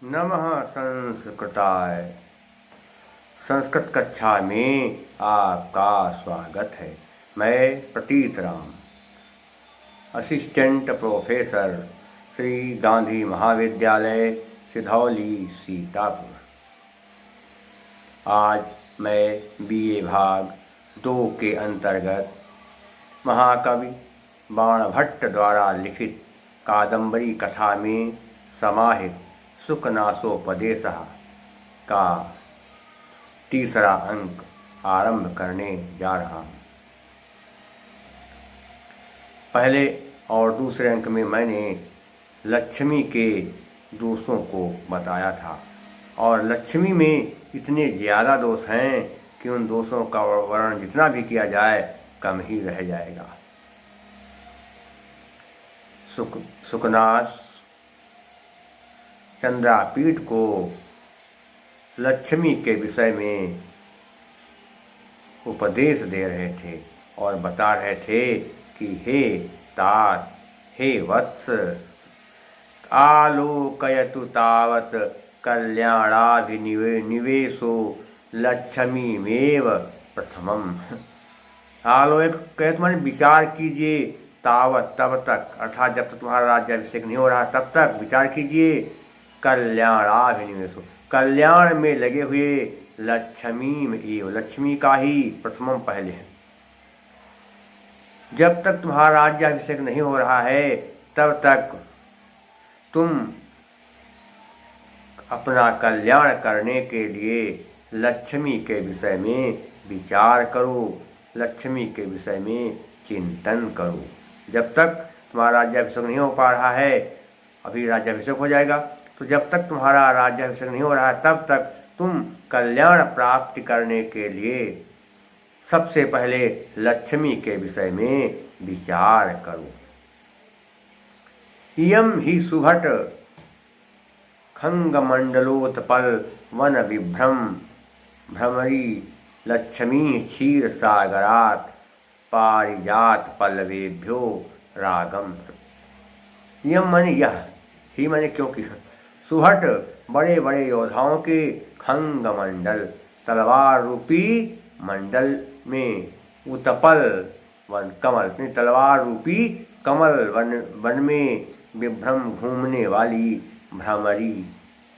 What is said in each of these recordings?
नमः संस्कृताय। संस्कृत कक्षा में आपका स्वागत है। मैं प्रतीत राम, असिस्टेंट प्रोफेसर, श्री गांधी महाविद्यालय, सिधौली, सीतापुर। आज मैं बीए भाग 2 के अंतर्गत महाकवि बाणभट्ट द्वारा लिखित कादम्बरी कथा में समाहित सुखनासोपदेशः का तीसरा अंक आरंभ करने जा रहा हूँ। पहले और दूसरे अंक में मैंने लक्ष्मी के दोषों को बताया था और लक्ष्मी में इतने ज़्यादा दोष हैं कि उन दोषों का वर्णन जितना भी किया जाए कम ही रह जाएगा। सुखनास चंद्रापीठ को लक्ष्मी के विषय में उपदेश दे रहे थे और बता रहे थे कि हे तात, हे वत्स, आलोकयतु तावत् कल्याणाभिनिवेशो लक्ष्मीमेव प्रथमम्। आलोकयत माने विचार कीजिए, तावत तब तक, अर्थात जब तक तुम्हारा राज्याभिषेक नहीं हो रहा तब तक विचार कीजिए। कल्याणाभिनिवेशो, कल्याण में लगे हुए लक्ष्मी में एवं, लक्ष्मी का ही प्रथमम पहले है। जब तक तुम्हारा राज्याभिषेक नहीं हो रहा है तब तक तुम अपना कल्याण करने के लिए लक्ष्मी के विषय में विचार करो, लक्ष्मी के विषय में चिंतन करो। जब तक तुम्हारा राज्याभिषेक नहीं हो पा रहा है, अभी राज्याभिषेक हो जाएगा, तो जब तक तुम्हारा राज्याभिषेक नहीं हो रहा है तब तक तुम कल्याण प्राप्ति करने के लिए सबसे पहले लक्ष्मी के विषय में विचार करो। इयं ही सुभट खंगमंडलोत्पल वन विभ्रम भ्रमरी लक्ष्मी क्षीर सागरात पारिजात पल्लवेभ्यो रागम। यम माने यह, ही माने क्योंकि, सुहट बड़े बड़े योद्धाओं के खंग मंडल, तलवार रूपी मंडल में, उत्पल वन कमल, तलवार रूपी कमल वन में विभ्रम घूमने वाली भ्रमरी,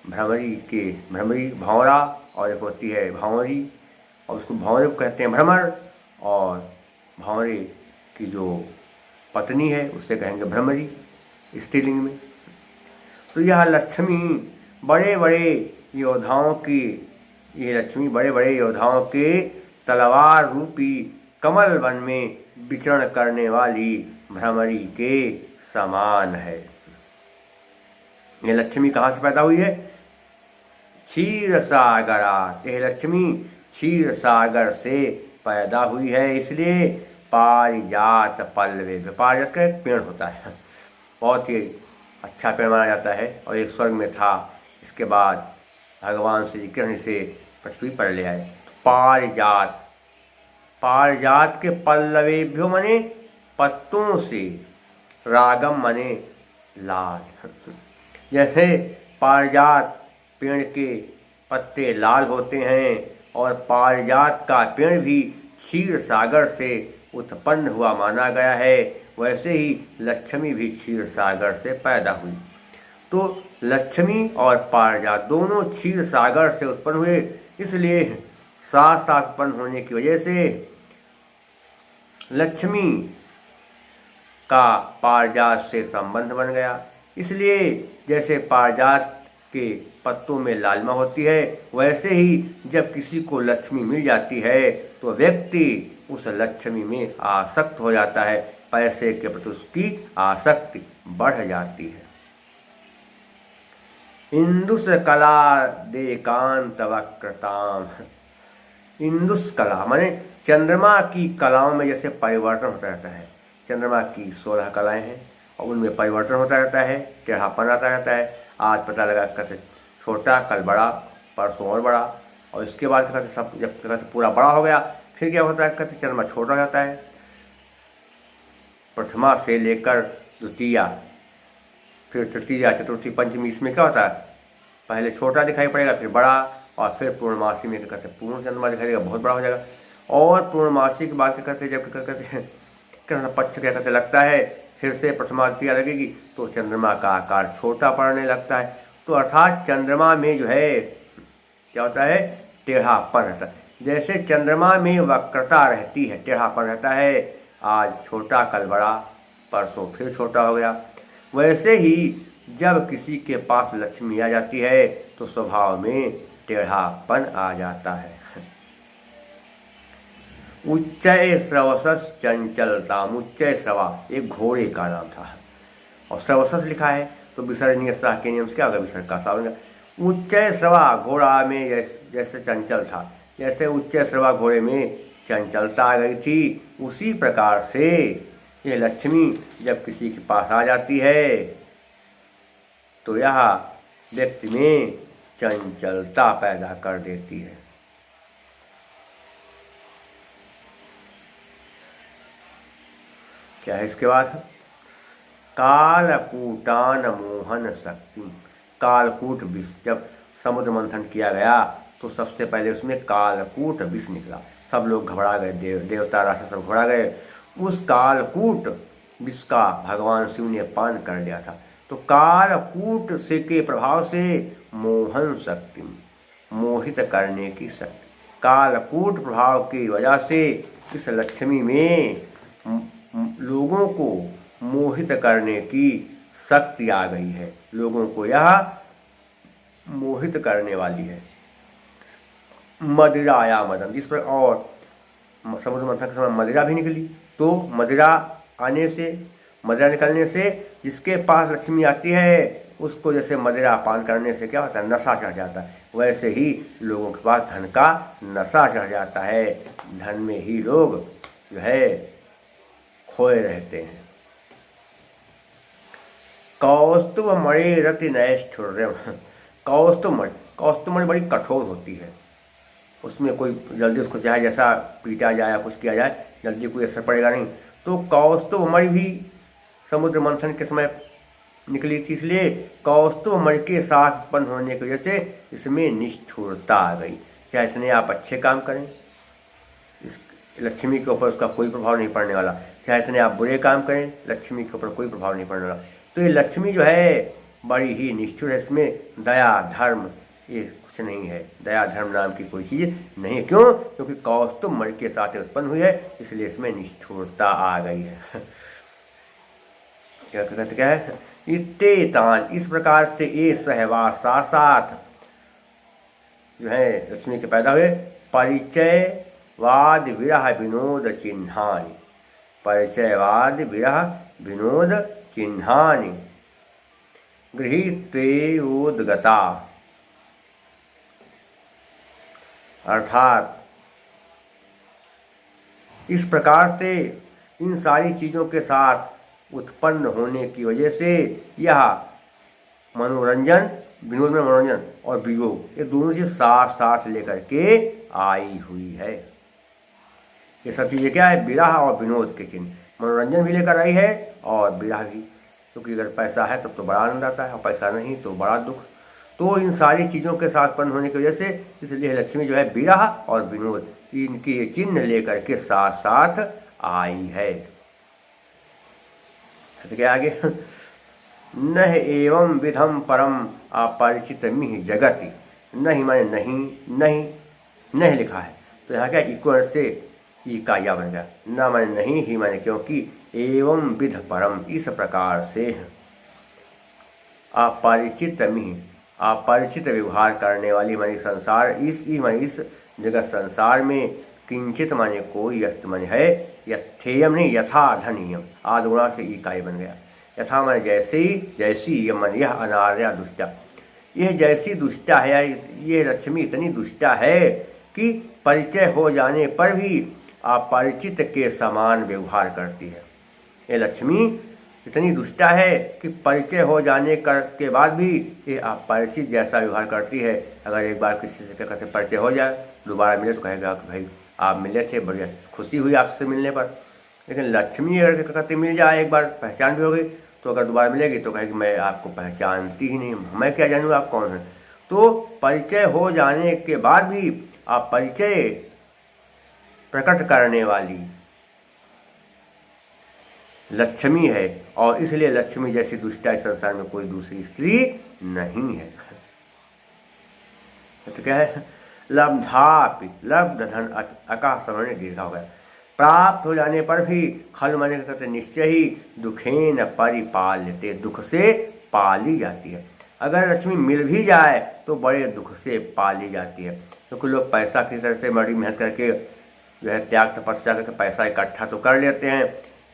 भ्रमरी भंवरा और एक होती है भंवरी, और उसको भंवरे को कहते हैं भ्रमर, और भंवरे की जो पत्नी है उससे कहेंगे भ्रमरी स्त्रीलिंग में। तो यह लक्ष्मी बड़े बड़े योद्धाओं की, ये लक्ष्मी बड़े बड़े योद्धाओं के तलवार रूपी कमल वन में विचरण करने वाली भ्रमरी के समान है। यह लक्ष्मी कहाँ से पैदा हुई है? क्षीर सागरात। यह लक्ष्मी क्षीर सागर से पैदा हुई है, इसलिए पारिजात पल्लवे, पारिजात का एक पेड़ होता है, बहुत ही अच्छा पेड़ माना जाता है और एक स्वर्ग में था। इसके बाद भगवान श्री कृष्ण से पृथ्वी पर ले आए। पारिजात, पारिजात के पल्लवेभ्यो मने पत्तों से, रागम मने लाल। जैसे पारिजात पेड़ के पत्ते लाल होते हैं और पारिजात का पेड़ भी क्षीर सागर से उत्पन्न हुआ माना गया है, वैसे ही लक्ष्मी भी क्षीर सागर से पैदा हुई। तो लक्ष्मी और पारिजात दोनों क्षीर सागर से उत्पन्न हुए, इसलिए साथ साथ उत्पन्न होने की वजह से लक्ष्मी का पारिजात से संबंध बन गया। इसलिए जैसे पारिजात के पत्तों में लालिमा होती है, वैसे ही जब किसी को लक्ष्मी मिल जाती है तो व्यक्ति उस लक्ष्मी में आसक्त हो जाता है, पैसे के प्रति उसकी आसक्ति बढ़ जाती है। इंदुस कला देकांत वक्रताम। इंदुस कला माने चंद्रमा की कलाओं में जैसे परिवर्तन होता रहता है। चंद्रमा की 16 कलाएं हैं और उनमें परिवर्तन होता रहता है, टेढ़ापन आता रहता है। आज पता लगा कहते छोटा, कल बड़ा, परसों और बड़ा, और इसके बाद कहते सब जब कहते पूरा बड़ा हो गया, फिर क्या होता है, कहते चंद्रमा छोटा हो जाता है। प्रथमा से लेकर द्वितीया, फिर तृतीया, चतुर्थी, पंचमी, इसमें क्या होता है, पहले छोटा दिखाई पड़ेगा, फिर बड़ा, और फिर पूर्णमासी में क्या कहते हैं पूर्ण चंद्रमा दिखाई देगा, बहुत बड़ा हो जाएगा। और पूर्णमासी के बाद क्या कहते हैं, जब क्या कहते हैं कृष्ण पक्ष क्या कहते लगता है, फिर से प्रथमा द्वितीया लगेगी तो चंद्रमा का आकार छोटा पड़ने लगता है। तो अर्थात चंद्रमा में जो है क्या होता है, टेढ़ापन रहता है। जैसे चंद्रमा में वक्रता रहती है, टेढ़ापन रहता है, आज छोटा कल बड़ा, परसों फिर छोटा हो गया, वैसे ही जब किसी के पास लक्ष्मी आ जाती है तो स्वभाव में टेढ़ापन आ जाता है। उच्चय श्रवसस चंचलता, उच्चय श्रवा एक घोड़े का नाम था, और श्रवसस लिखा है तो विसर्जनीय सह के नियम से क्या होगा, विसर्ग का सा होगा। उच्चय श्रवा घोड़ा में जैसे चंचल था, जैसे उच्चय श्रवा घोड़े में चंचलता आ गई थी, उसी प्रकार से ये लक्ष्मी जब किसी के पास आ जाती है तो यह व्यक्ति में चंचलता पैदा कर देती है। क्या है इसके बाद, कालकूटान मोहन शक्ति। कालकूट विष, जब समुद्र मंथन किया गया तो सबसे पहले उसमें कालकूट विष निकला, सब लोग घबरा गए, देवता राशि सब घबरा गए। उस कालकूट विष का भगवान शिव ने पान कर लिया था। तो कालकूट से के प्रभाव से मोहन शक्ति, मोहित करने की शक्ति, कालकूट प्रभाव की वजह से इस लक्ष्मी में लोगों को मोहित करने की शक्ति आ गई है, लोगों को यह मोहित करने वाली है। मदिरा या मदन, जिस पर और समुद्र मंथन के समय मदिरा भी निकली, तो मदिरा आने से, मदिरा निकलने से जिसके पास लक्ष्मी आती है उसको जैसे मदिरा पान करने से क्या होता है, नशा चढ़ जाता है, वैसे ही लोगों के पास धन का नशा चढ़ जाता है, धन में ही लोग जो है खोए रहते हैं। कौस्तुभमणि रति नैष्ठुर्यम, कौस्तुभमणि बड़ी कठोर होती है, उसमें कोई जल्दी उसको चाहे जैसा पीटा जाए या कुछ किया जाए जल्दी कोई असर पड़ेगा नहीं। तो कौस्तुभमणि भी समुद्र मंथन के समय निकली थी, इसलिए कौस्तुभमणि के साथ उत्पन्न होने की वजह से इसमें निष्ठुरता आ गई। चाहे इतने आप अच्छे काम करें, इस लक्ष्मी के ऊपर उसका कोई प्रभाव नहीं पड़ने वाला, चाहे इतने आप बुरे काम करें लक्ष्मी के ऊपर कोई प्रभाव नहीं पड़ने वाला। तो ये लक्ष्मी जो है बड़ी ही निष्ठुर है, इसमें दया धर्म ये कुछ नहीं है, दया धर्म नाम की कोई चीज़ नहीं है। क्यों? क्योंकि कौस्तुभमणि के साथ उत्पन्न हुई है, इसलिए इसमें निष्ठुरता आ गई है। क्या कहते क्या है, इत्तेतान, इस प्रकार से ये सहवासा साथ जो है लक्ष्मी के पैदा हुए, परिचयवाद विरह विनोद चिन्हानि, परिचयवाद विरह विनोद चिन्हानि गृहीत्वेयोद्गता, अर्थात इस प्रकार से इन सारी चीज़ों के साथ उत्पन्न होने की वजह से यह मनोरंजन, विनोद में मनोरंजन और वियोग ये दोनों चीज़ साथ साथ लेकर के आई हुई है। ये सब चीज़ें क्या है, विरह और विनोद के चिन्ह, मनोरंजन भी लेकर आई है और विरह भी, क्योंकि अगर पैसा है तब तो बड़ा आनंद आता है और पैसा नहीं तो बड़ा दुख। तो इन सारी चीज़ों के साथ उत्पन्न होने की वजह से इसलिए लक्ष्मी जो है विरह और विनोद इनकी ये चिन्ह लेकर के साथ साथ आई है। क्या आगे, न एवं विधम परम अपरिचित मिह जगति, नहीं माने नहीं, नहीं नहीं लिखा है तो यहाँ क्या इक्वल से ई का या बन गया, न माने नहीं, ही माने क्योंकि, एवं विध परम इस प्रकार से अपरिचित मिह, अपरिचित व्यवहार करने वाली मानी संसार, इस जगत संसार में किंचित माने कोई, यस्त माने है, यथेयम नहीं यथा धनियम, आदगुणा से इकाई बन गया, यथा माने जैसे, जैसी, यह मन यह अनार्या दुष्टा, यह जैसी दुष्टा है, ये लक्ष्मी इतनी दुष्टा है कि परिचय हो जाने पर भी अपरिचित के समान व्यवहार करती है। ये लक्ष्मी इतनी दुष्टा है कि परिचय हो जाने के बाद भी ये अपरिचित जैसा व्यवहार करती है। अगर एक बार किसी से क्या कहते परिचय हो जाए, दोबारा मिले तो कहेगा कि भाई आप मिले थे, बढ़िया खुशी हुई आपसे मिलने पर। लेकिन लक्ष्मी अगर क्या कहते मिल जाए, एक बार पहचान भी हो गई, तो अगर दोबारा मिलेगी तो कहेगी मैं आपको पहचानती ही नहीं, मैं क्या जानूँ आप कौन हैं। तो परिचय हो जाने के बाद भी अपरिचय प्रकट करने वाली लक्ष्मी है, और इसलिए लक्ष्मी जैसी दुष्टा इस संसार में कोई दूसरी स्त्री नहीं है। तो क्या है, लब्धापि, लब्ध धन आकाश समझने देखा होगा, प्राप्त हो जाने पर भी खल माने कहते निश्चय ही दुखेन परिपाल्यते, दुख से पाली जाती है। अगर लक्ष्मी मिल भी जाए तो बड़े दुख से पाली जाती है, क्योंकि लोग पैसा किसी तरह से बड़ी मेहनत करके जो है त्याग तपस्या करके पैसा इकट्ठा तो कर लेते हैं,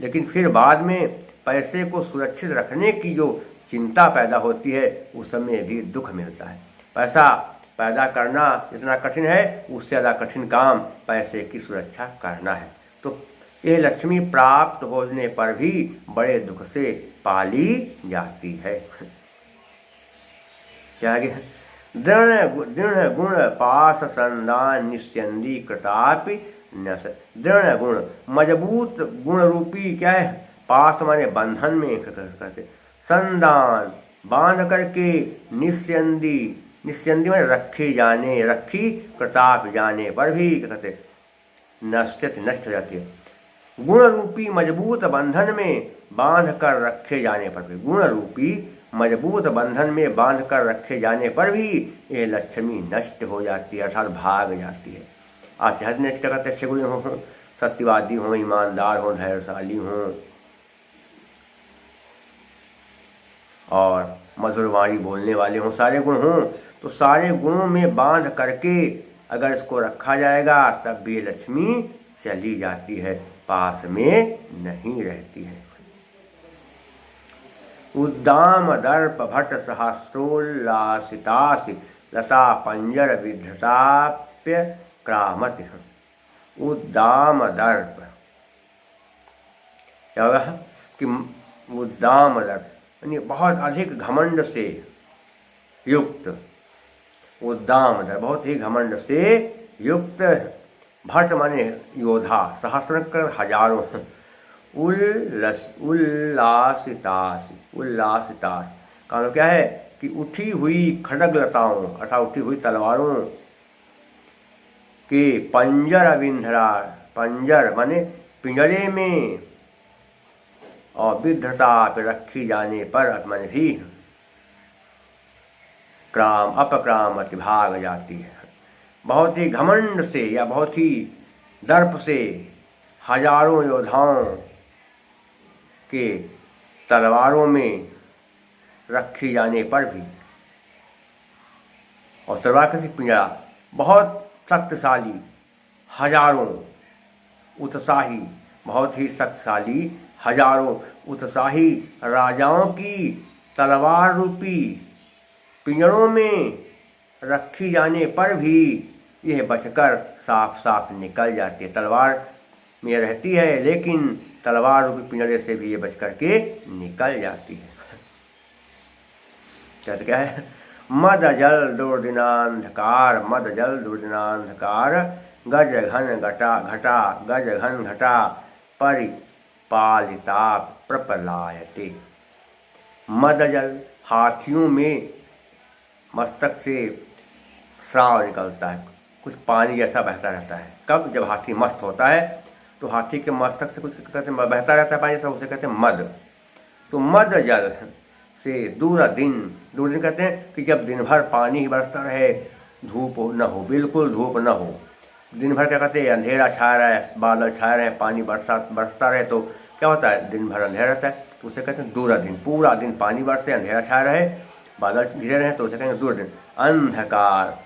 लेकिन फिर बाद में पैसे को सुरक्षित रखने की जो चिंता पैदा होती है उस समय भी दुख मिलता है। पैसा पैदा करना जितना कठिन है उससे ज़्यादा कठिन काम पैसे की सुरक्षा करना है। तो ये लक्ष्मी प्राप्त होने पर भी बड़े दुख से पाली जाती है। क्या आगे, दृढ़ गुण पास संदान निस्यंदी कृतापि न, दृढ़ गुण मजबूत गुण रूपी क्या है, पास माने बंधन में कहते, संदान बांध करके, निस्यंदी, निस्यंदी में रखे जाने, रखी प्रताप जाने पर भी कहते नष्ट हो जाती है। गुण रूपी मजबूत बंधन में बांध कर रखे जाने पर भी, गुण रूपी मजबूत बंधन में बांध कर रखे जाने पर भी ये लक्ष्मी नष्ट हो जाती है, अर्थात भाग जाती है। आप चाहे नष्ट करते अच्छे गुण हों, सत्यवादी हों, ईमानदार हों, धैर्यशाली हों और मधुरवाणी बोलने वाले हों, सारे गुण हों, तो सारे गुणों में बांध करके अगर इसको रखा जाएगा तब भी लक्ष्मी चली जाती है, पास में नहीं रहती है। उद्दाम दर्प भट्ट सहस्रोल्लासितासि लता पंजर विधृताप्य क्रामति। उद्दाम दर्प क्या होगा कि उद्दाम दर्प यानी बहुत अधिक घमंड से युक्त, उद्दाम दर्प बहुत ही घमंड से युक्त, भट्ट माने योद्धा, सहस्र कर हजारों, उल्लासितास, उल्लासितास का मतलब क्या है कि उठी हुई खड्ग लताओं अर्थात उठी हुई तलवारों के पंजर विंधरा, पंजर माने पिंजरे में, और विधता पे रखी जाने पर माने भी क्राम अपक्राम भाग जाती है। बहुत ही घमंड से या बहुत ही दर्प से हजारों योद्धाओं के तलवारों में रखी जाने पर भी, और तलवार का पिंजरा बहुत शक्तिशाली, हजारों उत्साही, बहुत ही शक्तिशाली हजारों उत्साही राजाओं की तलवार रूपी पिंजरों में रखी जाने पर भी यह बचकर साफ साफ निकल जाती है। तलवार में रहती है लेकिन तलवार रूपी पिंजरे से भी ये बच करके निकल जाती है। क्या है, मद जल दुर्दिनांधकार, मद जल दुर्दिनांधकार, गज घन घटा घटा, गज घन घटा परिपालिता प्रपलायते। मद जल हाथियों में मस्तक से स्राव निकलता है, कुछ पानी जैसा बहता रहता है। कब, जब हाथी मस्त होता है तो हाथी के मस्तक से कुछ कहते हैं बहता रहता है पानी जैसा, उसे कहते हैं मद। तो मद जल से दूर दिन कहते हैं कि जब दिन भर पानी ही बरसता रहे, धूप न हो, बिल्कुल धूप न हो, दिन भर क्या कहते हैं अंधेरा छाया रहे, बादल छाए रहे, पानी बरसता रहे, तो क्या होता है दिन भर अंधेरा रहता है, तो उसे कहते हैं दूर दिन। पूरा दिन पानी बरसे, अंधेरा छाया रहे, बादल घिरे रहे, तो उसे कहेंगे दूर दिन। अंधकार,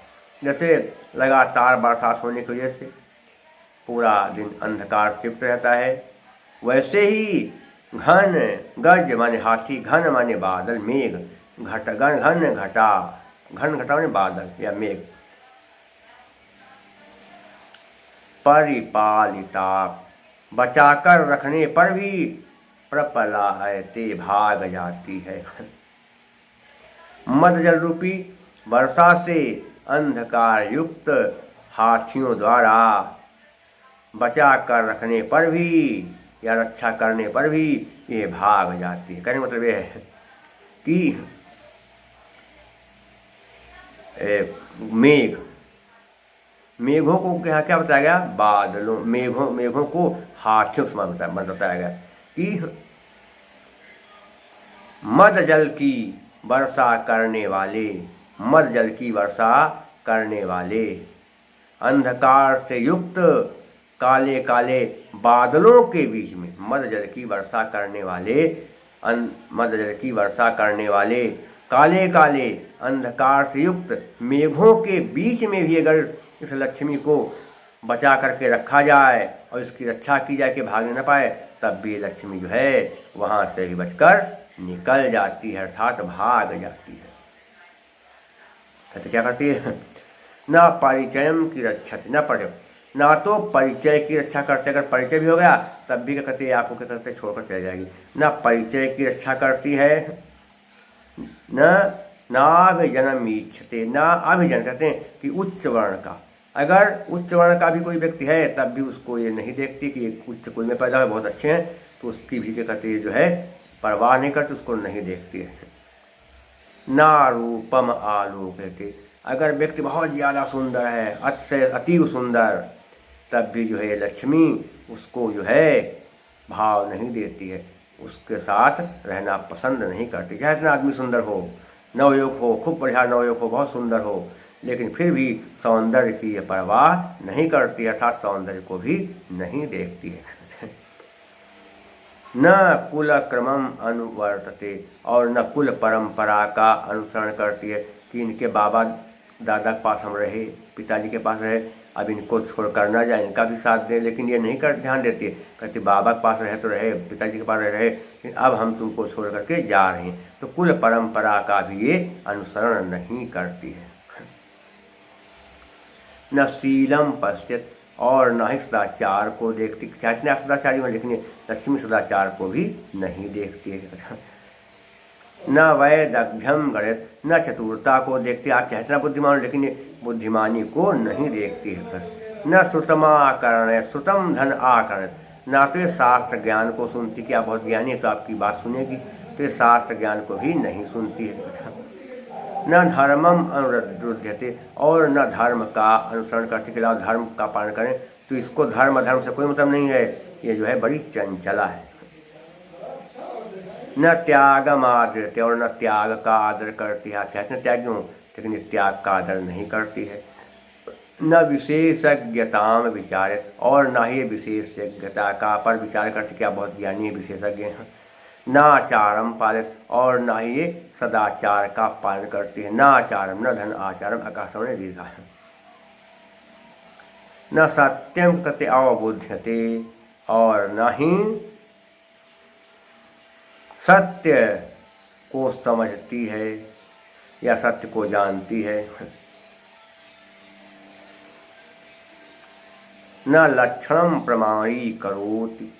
जैसे लगातार बरसात होने की वजह से पूरा दिन अंधकार सिप्त रहता है, वैसे ही घन, गज माने हाथी, घन माने बादल, मेघ, घट घन घटा, घन घटा माने बादल या मेघ, परिपालिता बचाकर रखने पर भी प्रपलायते भाग जाती है। मद जल रूपी वर्षा से अंधकार युक्त हाथियों द्वारा बचा कर रखने पर भी या रक्षा करने पर भी ये भाग जाती है। कहने मतलब ये है कि मेघ, मेघों को यहाँ क्या बताया गया, बादलों, मेघों को हाथियों के समान बताया गया कि मद जल की वर्षा करने वाले, मद जल की वर्षा करने वाले, अंधकार से युक्त काले काले बादलों के बीच में, मद जल की वर्षा करने वाले, मद जल की वर्षा करने वाले काले काले अंधकार से युक्त मेघों के बीच में भी अगर इस लक्ष्मी को बचा करके रखा जाए और इसकी रक्षा की जाए कि भागने न पाए, तब भी लक्ष्मी जो है वहाँ से ही बचकर निकल जाती है, अर्थात भाग जाती है। तो क्या करती है, न परिचयम की रक्षा, न परिचय, ना तो परिचय की रक्षा करते, अगर परिचय भी हो गया तब भी क्या करती है, आपको क्या करते छोड़कर चली जाएगी। न परिचय की रक्षा करती है, न नाभिजनम इच्छते, न अभिजन कहते हैं कि उच्च वर्ण का, अगर उच्च वर्ण का भी कोई व्यक्ति है तब भी उसको ये नहीं देखती कि एक उच्च कुल में पैदा हुए बहुत अच्छे हैं, तो उसकी भी क्या करती है जो है परवाह नहीं करती, उसको नहीं देखती है। ना रूपम आलोकते, अगर व्यक्ति बहुत ज़्यादा सुंदर है, अति सुंदर, तब भी जो है लक्ष्मी उसको जो है भाव नहीं देती है, उसके साथ रहना पसंद नहीं करती। चाहे इतना आदमी सुंदर हो, नवयुवक हो, खूब बढ़िया नवयुवक हो, बहुत सुंदर हो, लेकिन फिर भी सौंदर्य की ये परवाह नहीं करती, अर्थात सौंदर्य को भी नहीं देखती है। न कुल क्रमम अनुवर्तते, और न कुल परंपरा का अनुसरण करती है कि इनके बाबा दादा के पास हम रहे, पिताजी के पास रहे, अब इनको छोड़ कर ना जाए, इनका भी साथ दें, लेकिन ये नहीं कर ध्यान देती है, कहती बाबा के पास रहे तो रहे, पिताजी के पास रहे, लेकिन अब हम तुमको छोड़ करके जा रहे हैं, तो कुल परंपरा का भी ये अनुसरण नहीं करती है। न शीलम पश्चित, और न ही सदाचार को देखती, चाहे सदाचारी हो लेकिन लक्ष्मी सदाचार को भी नहीं देखती है। न वैदग्ध्यम गणित, न चतुरता को देखती, आप चाहे इतना बुद्धिमान हो लेकिन बुद्धिमानी को नहीं देखती है। न श्रुतमाकरण, श्रुतम धन आकरण, ना तो शास्त्र ज्ञान को सुनती कि आप बहुत ज्ञानी है तो आपकी बात सुनेगी, तो शास्त्र ज्ञान को भी नहीं सुनती है। न धर्मम अनुरुध्यते, और न धर्म का अनुसरण करते कि धर्म का पालन करें, तो इसको धर्म अधर्म से कोई मतलब नहीं है, ये जो है बड़ी चंचला है। न त्यागम आदरते, और न त्याग का आदर करती है, चाहे न त्यागी हूँ लेकिन त्याग का आदर नहीं करती है। न विशेषज्ञताम विचारित, और न ही विशेषज्ञता का पर विचार करती क्या बहुत ज्ञानी है, विशेषज्ञ हैं। न आचारम पालित, और न ही ये सदाचार का पालन करती है। न आचारम न धन आचारम, आकाशों ने दीर्घा है। न सत्यम कते अवबुध्यते, और न ही सत्य को समझती है या सत्य को जानती है। न लक्षणम प्रमाणी करोति,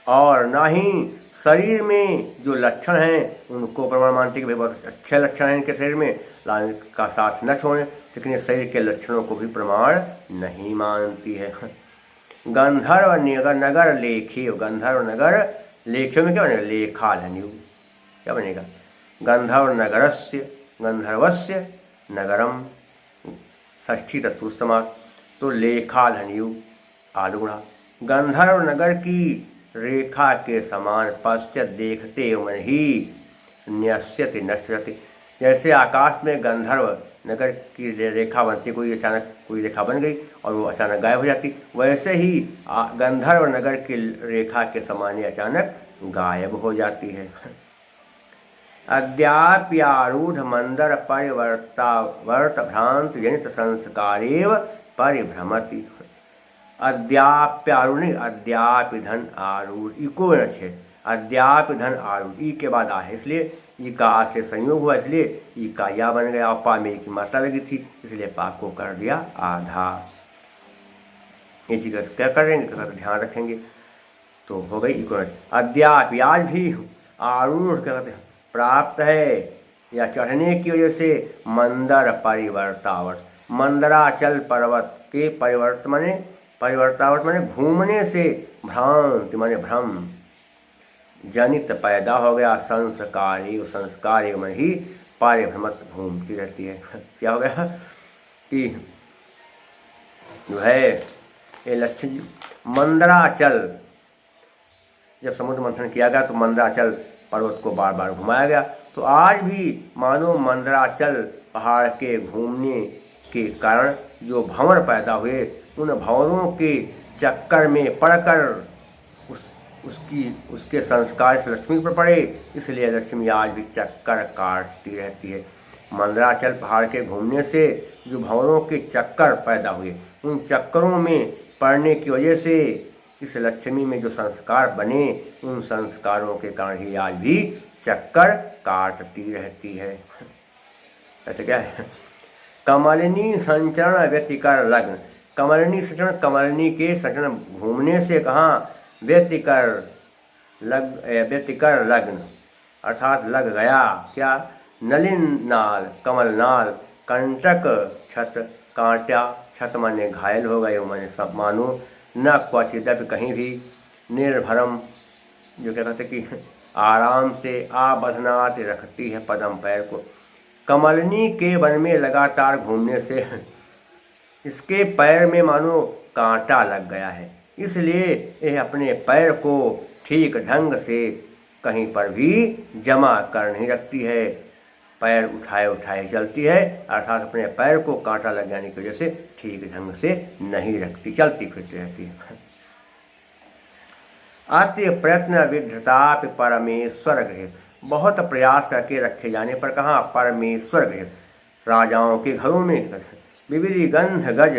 और न ही शरीर में जो लक्षण हैं उनको प्रमाण मानती कि भाई बहुत अच्छे लक्षण हैं इनके शरीर में, लाने का साथ न छोड़ें, लेकिन ये शरीर के लक्षणों को भी प्रमाण नहीं मानती है। गंधर्व नगर लेखे, गंधर्व नगर लेखे में क्या बनेगा, लेखा धन्यु, क्या बनेगा, गंधर्व नगरस्य, गंधर्वस्य नगरम, षष्ठी तत्पुरुषसमास, तो लेखा धन्यु आदुगुणा, गंधर्व नगर की रेखा के समान पश्चात देखते मन ही न्यस्यति नश्यति, जैसे आकाश में गंधर्व नगर की रेखा बनती, कोई अचानक कोई रेखा बन गई और वो अचानक गायब हो जाती, वैसे ही गंधर्व नगर की रेखा के समान अचानक गायब हो जाती है। अद्याप्यारूढ़ मंदर परिवर्तावर्त भ्रांत जनित संस्कारेव परिभ्रमति, अद्याप्यारूढ़, अद्यापि धन आरूढ़, इको है, अद्यापि धन आरूढ़, ई के बाद आ है, इसलिए ई का आ से संयोग हुआ, इसलिए ई का या बन गया, और पा में की मात्रा लगी थी, इसलिए पा को कर दिया आधा। ये चीज़ क्या करेंगे तो ध्यान रखेंगे, तो हो गई इको। अद्यापि आज भी आरूढ़ क्या कहते हैं, प्राप्त है या चढ़ने की वजह से मंदर परिवर्तावर्त, मंदराचल पर्वत के परिवर्तावर्त माने घूमने से, भ्रांति माने भ्रम, जनित पैदा हो गया, संस्कार में ही पारिभ्रमत घूमती रहती है। क्या हो गया कि जो है ये लक्ष्मी मंदराचल, जब समुद्र मंथन किया गया तो मंदराचल पर्वत को बार बार घुमाया गया। तो आज भी मानो मंदराचल पहाड़ के घूमने के कारण जो भंवर पैदा हुए, उन भंवरों के चक्कर में पड़कर उसके संस्कार इस लक्ष्मी पर पड़े, इसलिए लक्ष्मी आज भी चक्कर काटती रहती है। मंदराचल पहाड़ के घूमने से जो भंवरों के चक्कर पैदा हुए, उन चक्करों में पड़ने की वजह से इस लक्ष्मी में जो संस्कार बने, उन संस्कारों के कारण ही आज भी चक्कर काटती रहती है। कहते क्या है, कमलिनी संचरण व्यतिकर लग्न। कमलिनी संचरण, कमलिनी के संचरण घूमने से कहाँ व्यतिकर लग्न अर्थात लग गया क्या, नलिन नाल कमल नाल, कंटक छत कांटा, छत माने घायल हो गए माने सब मानो, न क्वचिदपि कहीं भी, निर्भरम जो क्या कहते कि आराम से, आबधनात रखती है पदम पैर को। कमलनी के वन में लगातार घूमने से इसके पैर में मानो कांटा लग गया है, इसलिए यह अपने पैर को ठीक ढंग से कहीं पर भी जमा कर नहीं रखती है, पैर उठाए उठाए चलती है, अर्थात अपने पैर को कांटा लग जाने की वजह से ठीक ढंग से नहीं रखती, चलती फिरती रहती है। अति प्रयत्न विधता परमेश्वर गृह, बहुत प्रयास करके रखे जाने पर कहाँ परमेश्वर गृह, राजाओं के घरों में। विविध गंध गज,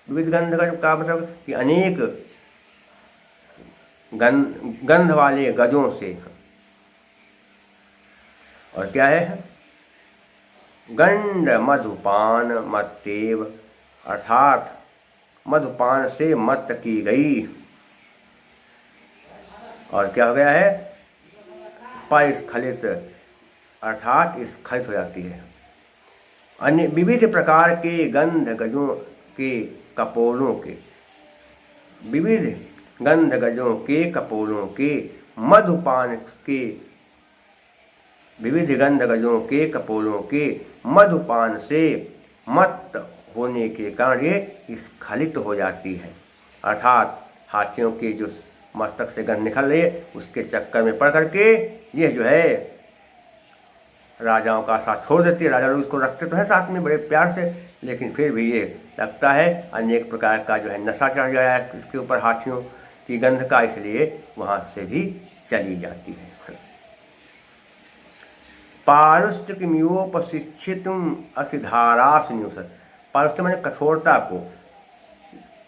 विविध गंध गज का मतलब कि अनेक गंध वाले गजों से, और क्या है गंड मधुपान मत्तेव, अर्थात मधुपान से मत की गई, और क्या हो गया है पास्खलित अर्थात स्खलित हो जाती है। अन्य विविध प्रकार के गंध गजों के कपोलों के, विविध गंध गजों के कपोलों के मधुपान के, विविध गंध गजों के कपोलों के मधुपान से मत होने के कारण ये स्खलित हो जाती है, अर्थात हाथियों के जो मस्तक से गंध निकल रही है उसके चक्कर में पड़ करके ये जो है राजाओं का साथ छोड़ देती है। राजा लोग उसको रखते तो है साथ में बड़े प्यार से, लेकिन फिर भी ये लगता है अनेक प्रकार का जो है नशा चढ़ गया है इसके ऊपर हाथियों की गंध का, इसलिए वहाँ से भी चली जाती है। पारुष्टिकमियोपशिक्षितुम असिधारासुन्युसत, पारुष्ट माने कठोरता को,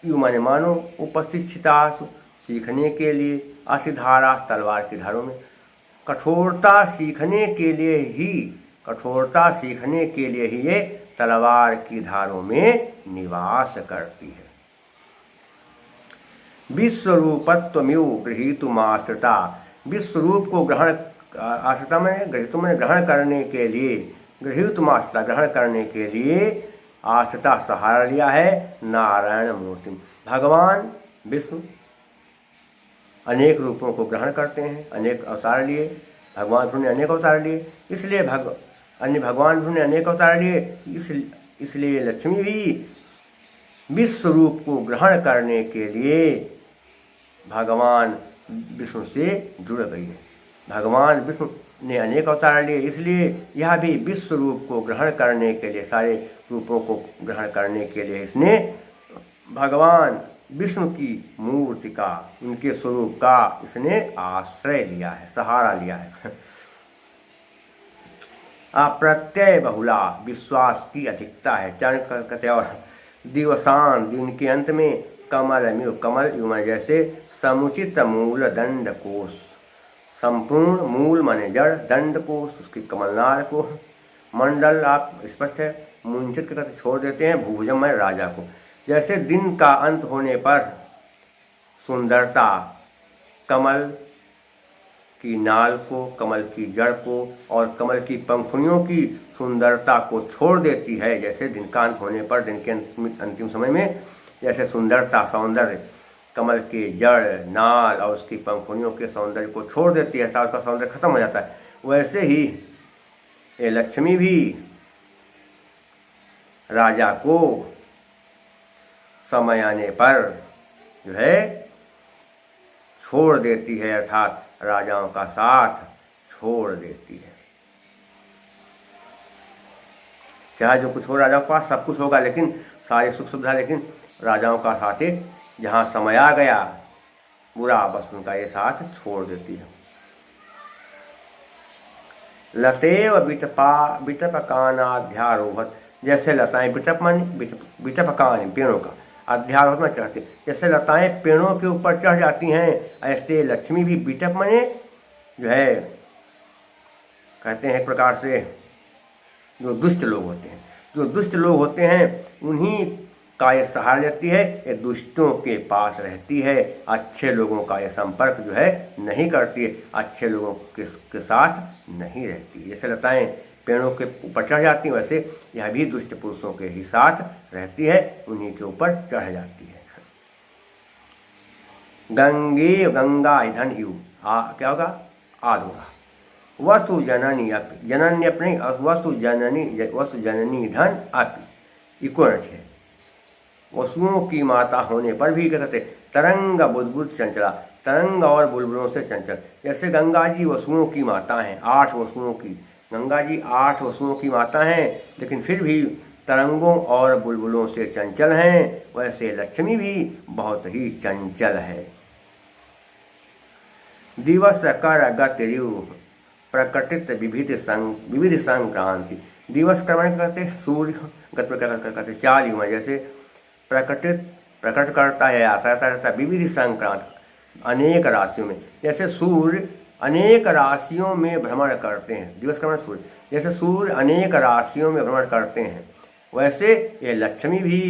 यू माने मानो, उपशिक्षितासु सीखने के लिए, असिधारा तलवार की धारों में, कठोरता सीखने के लिए ही, कठोरता सीखने के लिए ही ये तलवार की धारों में निवास करती है। विश्वरूपत्वमिव गृहीतुमाश्रिता, विश्वरूप को ग्रहण, आश्रिता में गृहीतु में ग्रहण करने के लिए, गृहीतुमाश्रिता ग्रहण करने के लिए आश्रिता सहारा लिया है नारायण मूर्ति। भगवान विष्णु अनेक रूपों को ग्रहण करते हैं, अनेक अवतार लिए, भगवान विष्णु ने अनेक अवतार लिए, इसलिए भगवान विष्णु ने अनेक अवतार लिए, इसलिए लक्ष्मी भी विश्व रूप को ग्रहण करने के लिए भगवान विष्णु से जुड़ गई है। भगवान विष्णु ने अनेक अवतार लिए, इसलिए यह भी विश्व रूप को ग्रहण करने के लिए, सारे रूपों को ग्रहण करने के लिए इसने भगवान विष्णु की मूर्ति का, उनके स्वरूप का इसने आश्रय लिया है, सहारा लिया है। अप्रत्यय बहुला, विश्वास की अधिकता है। चरण कहते और दिवसान, दिन के अंत में कमल कमल युमा जैसे समुचित मूल दंड कोश, संपूर्ण मूल माने जड़, दंड कोश उसकी कमलनार को, मंडल आप स्पष्ट है, मुंचित के छोड़ देते हैं, भुजम में राजा को। जैसे दिन का अंत होने पर सुंदरता कमल की नाल को, कमल की जड़ को और कमल की पंखुड़ियों की सुंदरता को छोड़ देती है, जैसे दिन का अंत होने पर, दिन के अंतिम समय में जैसे सुंदरता सौंदर्य कमल के जड़, नाल और उसकी पंखुड़ियों के सौंदर्य को छोड़ देती है, उसका सौंदर्य खत्म हो जाता है, वैसे ही ये लक्ष्मी भी राजा को समय आने पर जो है छोड़ देती है, अर्थात राजाओं का साथ छोड़ देती है। चाहे जो कुछ हो, राजाओं के पास सब कुछ होगा, लेकिन सारी सुख सुविधा, लेकिन राजाओं का साथ जहाँ समय आ गया बुरा, बस उनका ये साथ छोड़ देती है। लतेव विटपकानाध्यारोहत, जैसे लताएं, विटपकान पेड़ों का, अध्यारोहत में चढ़ते, जैसे लताएं पेड़ों के ऊपर चढ़ जाती हैं, ऐसे लक्ष्मी भी विटप मने जो है कहते हैं एक प्रकार से जो दुष्ट लोग होते हैं, उन्हीं का ये सहारा लेती है, ये दुष्टों के पास रहती है, अच्छे लोगों का ये संपर्क जो है नहीं करती है, अच्छे लोगों के साथ नहीं रहती है। जैसे लताएं पेड़ों के ऊपर चढ़ जाती हैं, वैसे यह भी दुष्ट पुरुषों के ही साथ रहती है, उन्हीं के ऊपर चढ़ जाती है। गंगा धन यू, क्या होगा, आद होगा। वसु जननी अपि, जननी अपने, वसु जननी धन अपि, इको है। वसुओं की माता होने पर भी क्या कहते, तरंग बुद्बुद चंचला, तरंग और बुलबुलों से चंचल। जैसे गंगा जी वसुओं की माता हैं, 8 वसुओं की, गंगा जी 8 वसुओं की माता हैं, लेकिन फिर भी तरंगों और बुलबुलों से चंचल हैं, वैसे लक्ष्मी भी बहुत ही चंचल है। दिवस कर गतिरु प्रकटित विविध संक्रांति, दिवस क्रमण कहते सूर्य गत कहते 4 युग में, जैसे प्रकट करता है, आता रहता है, विविध संक्रांति अनेक राशियों में, जैसे सूर्य अनेक राशियों में भ्रमण करते हैं, दिवस क्रमण सूर्य, जैसे सूर्य अनेक राशियों में भ्रमण करते हैं, वैसे ये लक्ष्मी भी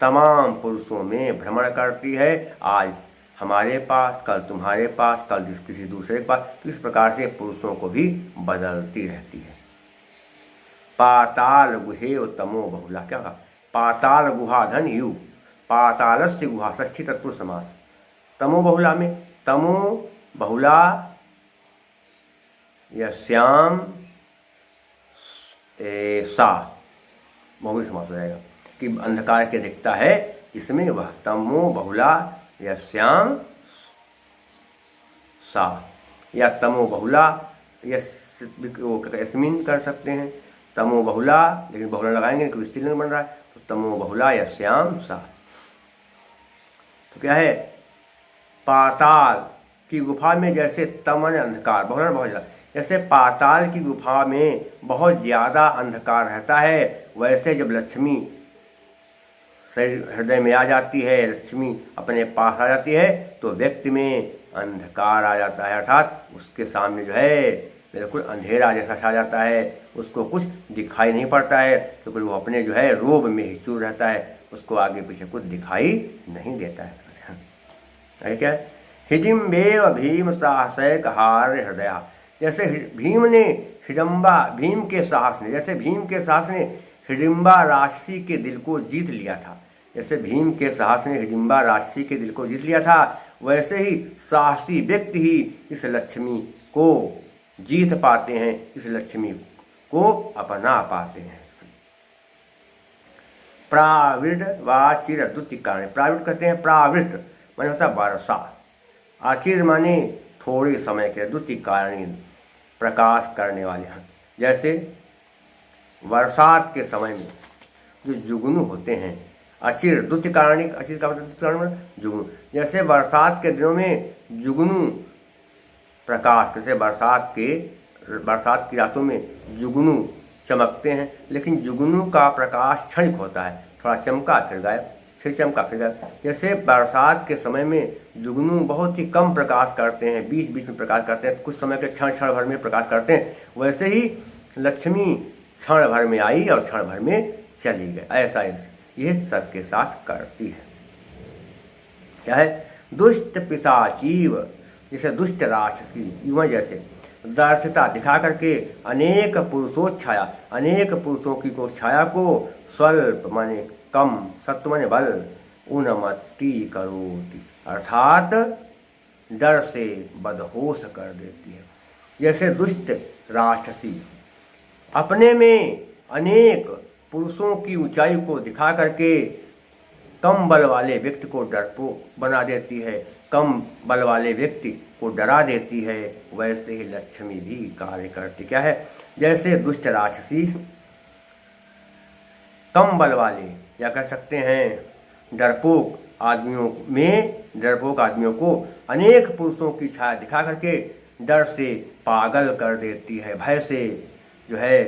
तमाम पुरुषों में भ्रमण करती है, आज हमारे पास, कल तुम्हारे पास, कल किसी दूसरे के पास, तो इस प्रकार से पुरुषों को भी बदलती रहती है। पाताल गुहेव तमो बहुला, क्या कहा, पाताल गुहा धन यू, पातालस्य गुहा षष्ठी तत्पुरुष समास, तमो बहुला में, तमो बहुला यस्याम सा बहुवी समास हो जाएगा कि अंधकार के दिखता है इसमें वह, तमो बहुला यस्याम सा, या तमो बहुला यस्मिन कर सकते हैं, तमो बहुला, लेकिन बहुला लगाएंगे कोई स्त्रीलिंग बन रहा है, तो तमो बहुला यस्याम सा। तो क्या है, पाताल की गुफा में जैसे तमन अंधकार, बहुला बहुत ज़्यादा, जैसे पाताल की गुफा में बहुत ज़्यादा अंधकार रहता है, वैसे जब लक्ष्मी हृदय में आ जाती है, लक्ष्मी अपने पास आ जाती है, तो व्यक्ति में अंधकार आ जाता है, अर्थात उसके सामने जो है बिल्कुल अंधेरा जैसा छा जाता है, उसको कुछ दिखाई नहीं पड़ता है, तो फिर वो अपने जो है रोब में ही चूर रहता है, उसको आगे पीछे कुछ दिखाई नहीं देता है। क्या हिडिम्बेव भीम साहसय कहार्य हृदय, जैसे भीम ने हिडम्बा, भीम के साहस ने, जैसे भीम के साहस ने हिडिम्बा राशि के दिल को जीत लिया था, जैसे भीम के साहस ने हिडिम्बा राशि के दिल को जीत लिया था, वैसे ही साहसी व्यक्ति ही इस लक्ष्मी को जीत पाते हैं, इस लक्ष्मी को अपना पाते हैं। प्राविड व चिरद्युति कारण, प्राविड कहते हैं, प्राविड माने होता वर्षा, आचिर माने थोड़े समय के, द्युति कारणी प्रकाश करने वाले हैं। जैसे बरसात के समय में जो जुगनू होते हैं, अचिर द्युति कारणी, अचिर का मतलब जुगनू, जैसे बरसात के दिनों में जुगनू प्रकाश, जैसे बरसात की रातों में जुगनू चमकते हैं, लेकिन जुगनू का प्रकाश क्षणिक होता है, थोड़ा चमका फिर गायब, फिर चमका फिर गायब। जैसे बरसात के समय में जुगनू बहुत ही कम प्रकाश करते हैं, बीच बीच में प्रकाश करते हैं, कुछ समय के क्षण भर में प्रकाश करते हैं, वैसे ही लक्ष्मी क्षण भर में आई और क्षण भर में चली गई, ऐसा ये सबके साथ करती है। क्या है, दुष्ट पिशाचीव, जैसे दुष्ट राक्षसी, युवा जैसे दर्शिता दिखा करके अनेक पुरुषोच्छाया, अनेक पुरुषों की को छाया को स्वल्प माने कम, सत्व माने बल, उन्मत्ति करोति, अर्थात डर से बदहोश कर देती है। जैसे दुष्ट राक्षसी अपने में अनेक पुरुषों की ऊंचाई को दिखा करके कम बल वाले व्यक्ति को डरपोक बना देती है, कम बल वाले व्यक्ति को डरा देती है, वैसे ही लक्ष्मी भी कार्य करती क्या है। जैसे दुष्ट राक्षसी कम बल वाले या कह सकते हैं डरपोक आदमियों को अनेक पुरुषों की छाया दिखा करके डर से पागल कर देती है, भय से जो है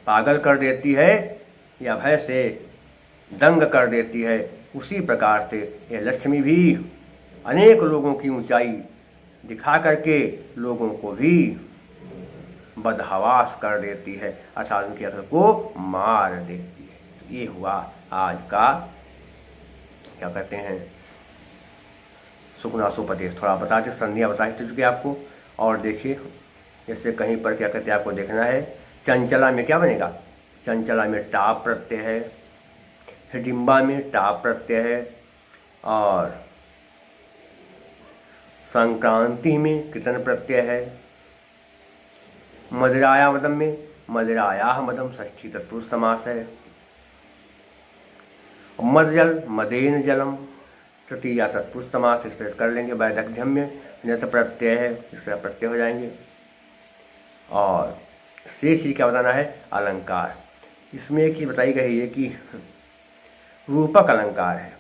पागल कर देती है या भय से दंग कर देती है। उसी प्रकार से यह लक्ष्मी भी अनेक लोगों की ऊंचाई दिखा करके लोगों को भी बदहवास कर देती है, अर्थात उनकी अकल को मार देती है। ये हुआ आज का क्या कहते हैं सुकुनासोपदेश। थोड़ा बताते संधियाँ बता चुके आपको। और देखिए जैसे कहीं पर क्या कहते हैं आपको देखना है, चंचला में क्या बनेगा, चंचला में टाप प्रत्यय है, हिडिंबा में टाप प्रत्यय है, और संक्रांति में कितन प्रत्यय है, मदिराया मदम में मदिराया मदम षष्ठी तत्पुरुष समास है, मदजल मदेन जलम तृतीया तत्पुरुष समास इस तरह कर लेंगे। वैदग्ध्यम में नत प्रत्यय है, इस तरह प्रत्यय हो जाएंगे। और शेष ही क्या बताना है, अलंकार। इसमें एक ही बताई गई है कि रूपक अलंकार है,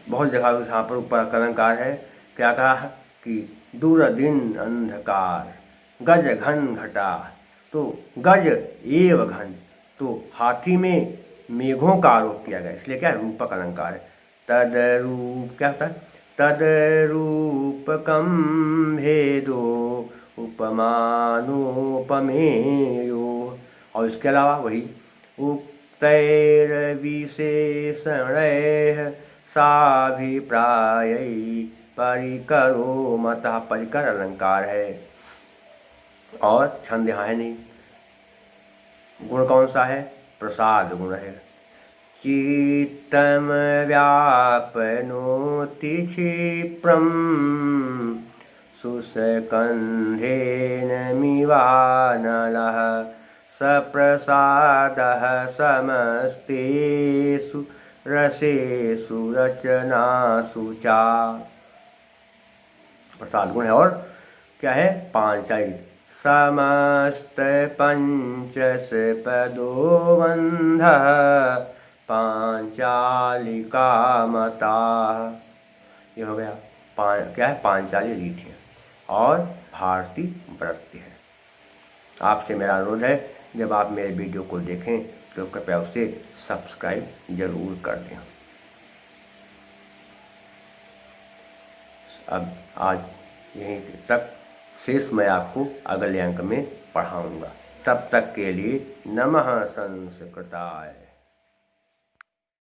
बहुत जगह यहाँ पर रूपक अलंकार है। क्या कहा कि दूर दिन अंधकार गज घन घटा, तो गज एव घन, तो हाथी में मेघों का आरोप किया गया, इसलिए क्या है रूपक अलंकार है। तदरूप क्या होता है, तदरूपकम भेदो उपमानोपमेयो, और इसके अलावा वही उक्तैर विशेषणैः साभिप्रायै परिकरो मतः, परिकर अलंकार है। और छंद यहाँ है नहीं। गुण कौन सा है, प्रसाद गुण है। चित्तम व्यापनोति क्षिप्रम सुसकंधेन मिवानलः सप्रसादः समस्तेषु रसेषु रचनासु चा। प्रसाद गुण है। और क्या है, पांचाली समस्त पंचस पदो बंधः पांचालिका मता। ये हो गया क्या है, पांचाली रीत है और भारतीय व्रत्य है। आपसे मेरा अनुरोध है, जब आप मेरे वीडियो को देखें तो कृपया उसे सब्सक्राइब जरूर कर दें। अब आज यहीं तक, शेष मैं आपको अगले अंक में पढ़ाऊंगा। तब तक के लिए नमः संस्कृताय।